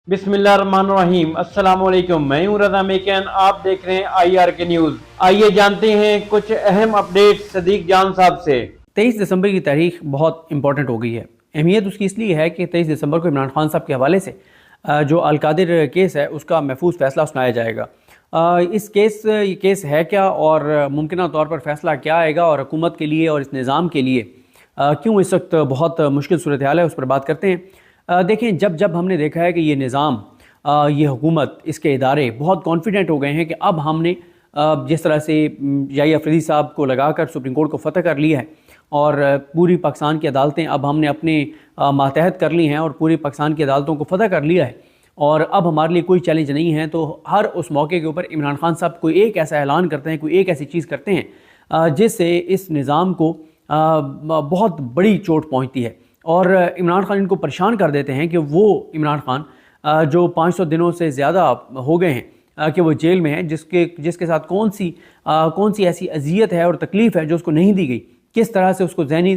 बिस्मिल्लाहिर्रहमानिर्रहीम। अस्सलाम वालेकुम। मैं हूं रज़ा मेकन, आप देख रहे हैं IR के न्यूज़। आइए जानते हैं कुछ अहम अपडेट सदीक जान साहब से। 23 दिसंबर की तारीख बहुत इंपॉर्टेंट हो गई है। अहमियत उसकी इसलिए है कि 23 दिसंबर को इमरान खान साहब के हवाले से जो अलकादिर केस है उसका महफूज फैसला सुनाया जाएगा। ये केस है क्या और मुमकिन तौर पर फैसला क्या आएगा और हुकूमत के लिए और इस निज़ाम के लिए क्यों इस वक्त बहुत मुश्किल सूरत हाल है, उस पर बात करते हैं। देखें, जब जब हमने देखा है कि ये निज़ाम, ये हुकूमत, इसके इदारे बहुत कॉन्फिडेंट हो गए हैं कि अब हमने जिस तरह से याहिया अफरीदी साहब को लगाकर सुप्रीम कोर्ट को फतह कर लिया है और पूरी पाकिस्तान की अदालतें अब हमने अपने मातहत कर ली हैं और पूरी पाकिस्तान की अदालतों को फतह कर लिया है और अब हमारे लिए कोई चैलेंज नहीं है, तो हर उस मौके के ऊपर इमरान खान साहब कोई एक ऐसा ऐलान करते हैं, कोई एक ऐसी चीज़ करते हैं जिससे इस निज़ाम को बहुत बड़ी चोट पहुँचती है और इमरान खान इनको परेशान कर देते हैं कि वो इमरान खान जो 500 दिनों से ज़्यादा हो गए हैं कि वो जेल में है, जिसके साथ कौन सी ऐसी अजियत है और तकलीफ़ है जो उसको नहीं दी गई, किस तरह से उसको ज़हनी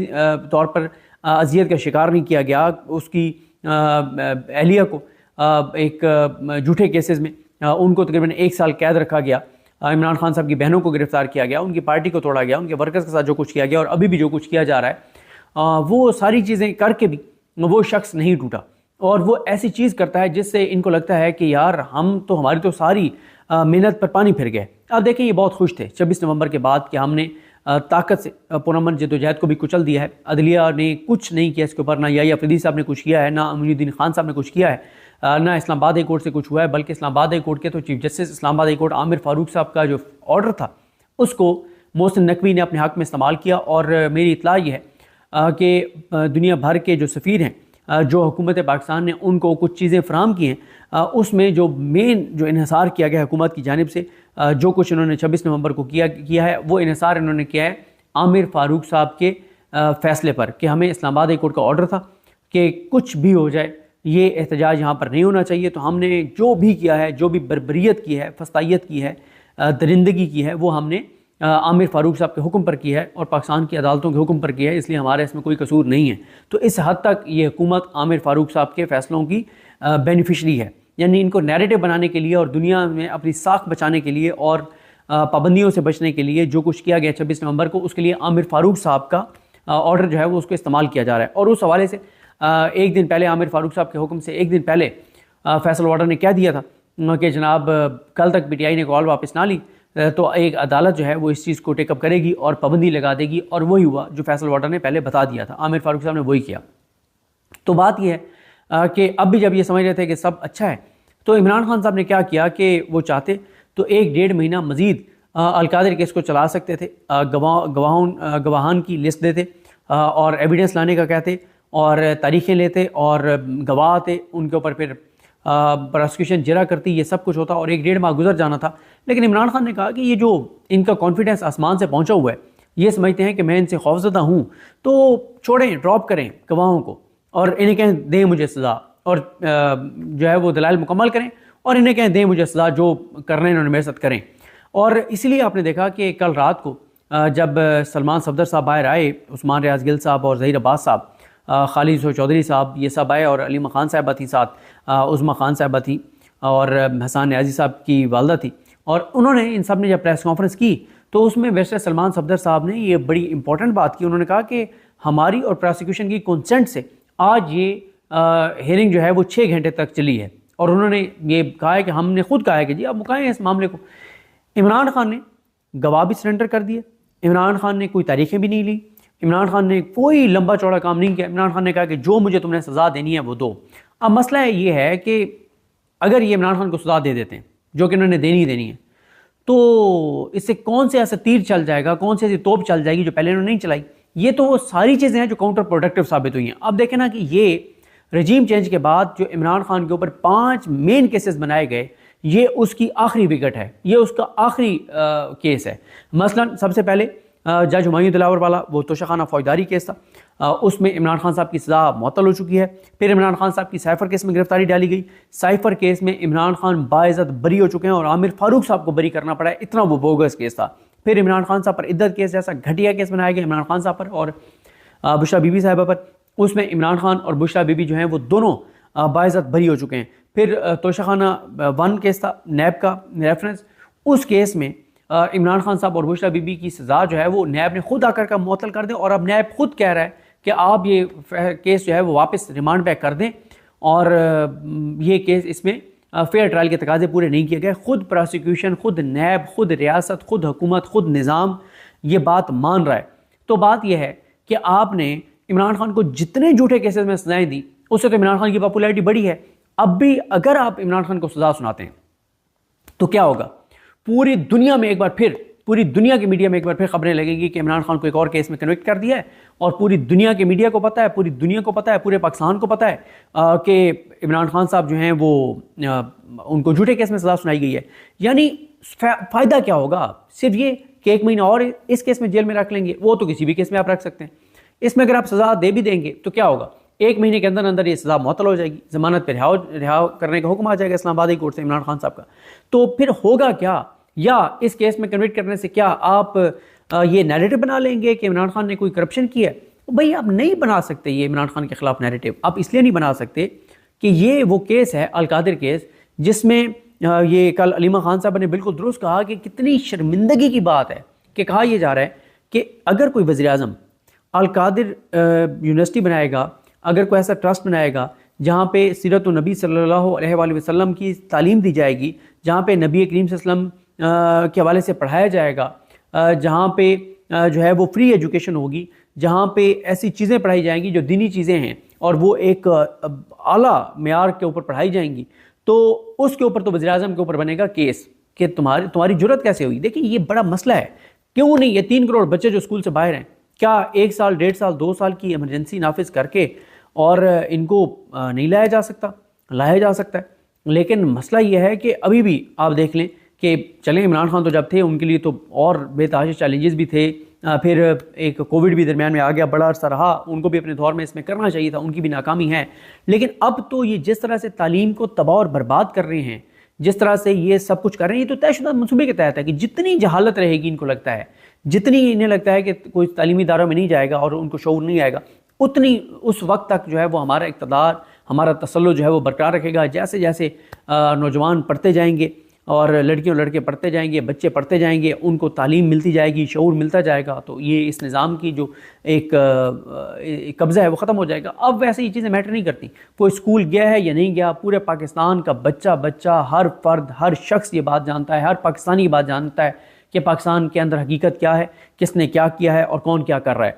तौर पर अजियत का शिकार नहीं किया गया, उसकी अहलिया को एक झूठे केसेस में उनको तकरीबन 1 साल कैद रखा गया, इमरान खान साहब की बहनों को गिरफ्तार किया गया, उनकी पार्टी को तोड़ा गया, उनके वर्कर्स के साथ जो कुछ किया गया और अभी भी जो कुछ किया जा रहा है, वो सारी चीज़ें करके भी वो शख्स नहीं टूटा और वो ऐसी चीज़ करता है जिससे इनको लगता है कि यार हमारी तो सारी मेहनत पर पानी फिर गए। अब देखें, ये बहुत खुश थे 26 नवंबर के बाद कि हमने ताकत से पुरअमन जद्दोजहद को भी कुचल दिया है। अदलिया ने कुछ नहीं किया इसके ऊपर, ना याहिया अफरीदी साहब ने कुछ किया है, ना अमीनुद्दीन खान साहब ने कुछ किया है, ना इस्लामाबाद हाई कोर्ट से कुछ हुआ है, बल्कि इस्लामाबाद हाई कोर्ट के तो chief justice Islamabad high court Aamir Farooq साहब का जो ऑर्डर था उसको मोहसिन नकवी ने अपने हक़ में इस्तेमाल किया। और मेरी इत्तला ये है कि दुनिया भर के जो सफ़ीर हैं जो हुकूमत पाकिस्तान ने उनको कुछ चीज़ें फ़राहम की हैं, उसमें जो इन्हिसार किया गया हुकूमत की जानिब से, जो कुछ इन्होंने 26 नवंबर को किया है, वो इन्हिसार इन्होंने किया है आमिर फ़ारूक साहब के फ़ैसले पर कि हमें इस्लामाबाद हाई कोर्ट का ऑर्डर था कि कुछ भी हो जाए ये एहतजाज यहाँ पर नहीं होना चाहिए, तो हमने जो भी किया है, जो भी बर्बरियत की है, फस्तायत की है, दरिंदगी की है, वो हमने आमिर फ़ारूक साहब के हुक्म पर की है और पाकिस्तान की अदालतों के हुक्म पर किया है, इसलिए हमारे इसमें कोई कसूर नहीं है। तो इस हद तक ये हुकूमत आमिर फ़ारूक साहब के फ़ैसलों की बेनिफिशरी है, यानी इनको नैरेटिव बनाने के लिए और दुनिया में अपनी साख बचाने के लिए और पाबंदियों से बचने के लिए जो कुछ किया गया 26 नवंबर को, उसके लिए आमिर फ़ारूक साहब का ऑर्डर जो है वो उसको इस्तेमाल किया जा रहा है। और उस हवाले से एक दिन पहले आमिर फ़ारूक साहब के हुक्म से एक दिन पहले फैसल वाडर ने कह दिया था कि जनाब कल तक PTI ने कॉल वापस ना ली तो एक अदालत जो है वो इस चीज़ को टेकअप करेगी और पाबंदी लगा देगी, और वही हुआ जो फैसल वाडर ने पहले बता दिया था, आमिर फ़ारूक साहब ने वही किया। तो बात यह है कि अब भी जब ये समझ रहे थे कि सब अच्छा है, तो इमरान खान साहब ने क्या किया कि वो चाहते तो 1-1.5 महीना मज़ीद अलकादिर केस को चला सकते थे, गवाहान की लिस्ट देते और एविडेंस लाने का कहते और तारीखें लेते और गवाह आते, उनके ऊपर फिर प्रोसिक्यूशन जरा करती, ये सब कुछ होता और 1-1.5 माह गुजर जाना था। लेकिन इमरान खान ने कहा कि ये जो इनका कॉन्फिडेंस आसमान से पहुंचा हुआ है, ये समझते हैं कि मैं इनसे खौफज़दा हूँ, तो छोड़ें, ड्रॉप करें गवाहों को और इन्हें कहें दें मुझे सज़ा, और जो है वो दलाइल मुकम्मल करें और इन्हें कहें दें मुझे सज़ा, जो करना है इन्होंने मेरे साथ करें। और इसलिए आपने देखा कि कल रात को जब सलमान सफदर साहब बाहर आए, उस्मान रियाज गिल साहब और ज़हीर अब्बास साहब, खालिद चौधरी साहब, ये सब आए और अलीमा खान साहबा थी, साथ उज़मा खान साहबा थी और हसन न्याज़ी साहब की वालदा थी, और उन्होंने इन सब ने जब प्रेस कॉन्फ्रेंस की तो उसमें वैसे सलमान सफदर साहब ने ये बड़ी इंपॉर्टेंट बात की। उन्होंने कहा कि हमारी और प्रोसिक्यूशन की कंसेंट से आज ये हेयरिंग जो है वो 6 घंटे तक चली है, और उन्होंने ये कहा है कि हमने खुद कहा है कि जी आप मुकाएं इस मामले को। इमरान खान ने गवाह भी सरेंडर कर दिए, इमरान खान ने कोई तारीखें भी नहीं ली, इमरान खान ने कोई लंबा चौड़ा काम नहीं किया। इमरान खान ने कहा कि जो मुझे तुमने सज़ा देनी है वो दो। अब मसला ये है कि अगर ये इमरान खान को सज़ा दे देते हैं जो कि उन्होंने देनी है, तो इससे कौन से ऐसा तीर चल जाएगा, कौन सी ऐसी तोप चल जाएगी जो पहले उन्होंने नहीं चलाई। ये तो वो सारी चीज़ें हैं जो काउंटर प्रोडक्टिव साबित हुई हैं। अब देखें ना कि ये रजीम चेंज के बाद जो इमरान खान के ऊपर 5 मेन केसेस बनाए गए, ये उसकी आखिरी विकेट है, ये उसका आखिरी केस है। मसलन सबसे पहले जज हुमायूं दिलावर वाला वो तोशाखाना फौजदारी केस था, उसमें इमरान खान साहब की सज़ा मुअत्तल हो चुकी है। फिर इमरान खान साहब की साइफ़र केस में गिरफ्तारी डाली गई, साइफ़र केस में इमरान खान बाइज़्ज़त बरी हो चुके हैं और आमिर फ़ारूक साहब को बरी करना पड़ा है, इतना वो बोगस केस था। फिर इमरान खान साहब पर इद्दत केस जैसा घटिया केस बनाया गया इमरान खान साहब पर और बुशरा बीबी साहिबा पर, उसमें इमरान खान और बुशरा बीबी जो हैं वो दोनों बाइज़्ज़त बरी हो चुके हैं। फिर तोशाखाना 1 केस था नैब का रेफरेंस, उस केस में इमरान खान साहब और बुशरा बीबी की सज़ा जो है वो नैब ने खुद आकर का मुअत्तल कर दें, और अब नैब खुद कह रहा है कि आप ये केस जो है वो वापस रिमांड बैक कर दें, और ये केस इसमें फेयर ट्रायल के तकाजे पूरे नहीं किए गए। खुद प्रोसिक्यूशन, खुद नैब, खुद रियासत, खुद हुकूमत, खुद निज़ाम ये बात मान रहा है। तो बात यह है कि आपने इमरान खान को जितने झूठे केसेस में सजाएं दी, उससे तो इमरान खान की पॉपुलैरिटी बढ़ी है। अब भी अगर आप इमरान खान को सजा सुनाते हैं तो क्या होगा, पूरी दुनिया में एक बार फिर, पूरी दुनिया के मीडिया में एक बार फिर खबरें लगेगी कि इमरान खान को एक और केस में कन्विक्ट कर दिया है, और पूरी दुनिया के मीडिया को पता है, पूरी दुनिया को पता है, पूरे पाकिस्तान को पता है कि इमरान खान साहब जो हैं वो उनको झूठे केस में सजा सुनाई गई है। यानी फ़ायदा क्या होगा, सिर्फ ये कि 1 महीना और इस केस में जेल में रख लेंगे। वो तो किसी भी केस में आप रख सकते हैं, इसमें अगर आप सज़ा दे भी देंगे तो क्या होगा, 1 महीने के अंदर अंदर ये सज़ा मुअत्तल हो जाएगी, ज़मानत पर रिहा करने का हुक्म आ जाएगा इस्लामाबाद कोर्ट से इमरान खान साहब का। तो फिर होगा क्या, या इस केस में कन्विक्ट करने से क्या आप ये नैरेटिव बना लेंगे कि इमरान खान ने कोई करप्शन किया है? भाई आप नहीं बना सकते ये इमरान खान के खिलाफ नैरेटिव। आप इसलिए नहीं बना सकते कि ये वो केस है अलकादिर केस, जिसमें ये कल अलीमा खान साहब ने बिल्कुल दुरुस्त कहा कि कितनी शर्मिंदगी की बात है कि कहा यह जा रहा है कि अगर कोई वज़ीर आज़म अलकादिर यूनिवर्सिटी बनाएगा, अगर कोई ऐसा ट्रस्ट बनाएगा जहाँ पे सीरत नबी सल्लल्लाहु अलैहि वसल्लम की तालीम दी जाएगी, जहाँ पे नबी करीम सल्लल्लाहु अलैहि वसल्लम के हवाले से पढ़ाया जाएगा, जहाँ पे जो है वो फ्री एजुकेशन होगी, जहाँ पे ऐसी चीज़ें पढ़ाई जाएंगी जो दीनी चीज़ें हैं और वो एक आला मेयार के ऊपर पढ़ाई जाएंगी, तो उसके ऊपर तो वज़ीर आज़म के ऊपर बनेगा केस कि तुम्हारी जुर्रत कैसे हुई। देखिए ये बड़ा मसला है, क्यों नहीं ये 3 करोड़ बच्चे जो स्कूल से बाहर हैं, क्या 1 साल 1.5 साल 2 साल की इमरजेंसी नाफिज करके और इनको नहीं लाया जा सकता? लाया जा सकता है, लेकिन मसला ये है कि अभी भी आप देख लें कि चलें इमरान खान तो जब थे उनके लिए तो और बेतहाशा चैलेंजेस भी थे, फिर एक कोविड भी दरमियान में आ गया, बड़ा अरसा रहा, उनको भी अपने दौर में इसमें करना चाहिए था, उनकी भी नाकामी है। लेकिन अब तो ये जिस तरह से तालीम को तबाह और बर्बाद कर रहे हैं, जिस तरह से ये सब कुछ कर रहे हैं, ये तो तयशुदा मनसूबे के तहत है कि जितनी जहालत रहेगी इनको लगता है, जितनी इन्हें लगता है कि कोई तालीमी इदारों में नहीं जाएगा और उनको शऊर नहीं आएगा, उतनी उस वक्त तक जो है वो हमारा इक़्तिदार, हमारा तसल्लुत जो है वो बरकरार रखेगा। जैसे जैसे नौजवान पढ़ते जाएंगे और लड़कियों लड़के पढ़ते जाएंगे, बच्चे पढ़ते जाएंगे, उनको तालीम मिलती जाएगी, शऊर मिलता जाएगा, तो ये इस निज़ाम की जो एक कब्ज़ा है वो ख़त्म हो जाएगा। अब वैसे ये चीज़ें मैटर नहीं करती, कोई स्कूल गया है या नहीं गया, पूरे पाकिस्तान का बच्चा हर फर्द, हर शख्स ये बात जानता है, हर पाकिस्तानी ये बात जानता है कि पाकिस्तान के अंदर हकीकत क्या है, किसने क्या किया है और कौन क्या कर रहा है।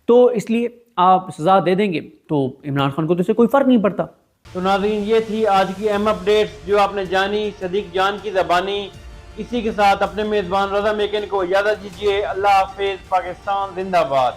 तो इसलिए आप सज़ा दे देंगे तो इमरान खान को तो इससे कोई फ़र्क नहीं पड़ता। तो नाज़रीन ये थी आज की अहम अपडेट्स जो आपने जानी सदीक जान की ज़बानी। इसी के साथ अपने मेज़बान रज़ा मेकिन को इजाज़त दीजिए। अल्लाह हाफ़िज़। पाकिस्तान जिंदाबाद।